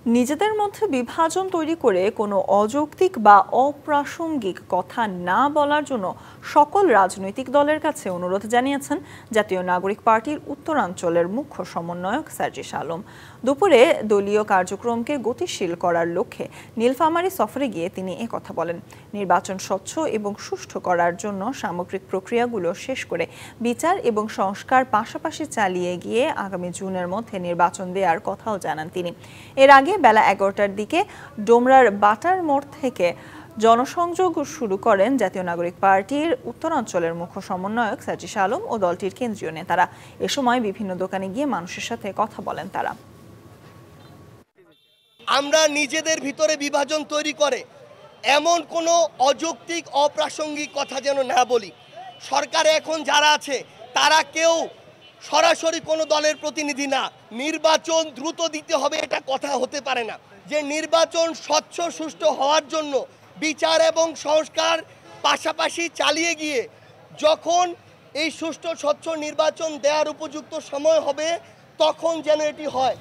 নিজেদের মধ্যে বিভাজন তৈরি করে কোনো অযৌক্তিক বা অপ্রাসঙ্গিক কথা না বলার জন্য সকল রাজনৈতিক দলের কাছে অনুরোধ জানিয়েছেন জাতীয় নাগরিক পার্টির উত্তরাঞ্চলের মুখ্য সমন্বয়ক সার্জিস আলম। দুপুরে দলীয় কার্যক্রমকে গতিশীল করার লক্ষ্যে নীলফামারী সফরে গিয়ে তিনি একথা বলেন। নির্বাচন স্বচ্ছ এবং সুষ্ঠু করার জন্য সামগ্রিক প্রক্রিয়াগুলো শেষ করে বিচার এবং সংস্কার পাশাপাশি চালিয়ে গিয়ে আগামী জুনের মধ্যে নির্বাচন দেওয়ার কথাও জানান তিনি। এর আগে বেলা ১১টার দিকে ডোমরার বাটার মোড় থেকে জনসংযোগ শুরু করেন জাতীয় নাগরিক পার্টির উত্তরাঞ্চলের মুখ্য সমন্বয়ক সার্জিস আলম ও দলটির কেন্দ্রীয় নেতারা। এ সময় বিভিন্ন দোকানে গিয়ে মানুষের সাথে কথা বলেন তারা। আমরা নিজেদের ভিতরে বিভাজন তৈরি করে এমন কোনো অযৌক্তিক অপ্রাসঙ্গিক কথা যেন না বলি। সরকারে এখন যারা আছে তারা কেউ সরাসরি কোনো দলের প্রতিনিধি না। নির্বাচন দ্রুত দিতে হবে এটা কথা হতে পারে না। যে নির্বাচন স্বচ্ছ সুষ্ঠু হওয়ার জন্য বিচার এবং সংস্কার পাশাপাশি চালিয়ে গিয়ে যখন এই সুষ্ঠু স্বচ্ছ নির্বাচন দেওয়ার উপযুক্ত সময় হবে তখন যেন এটি হয়।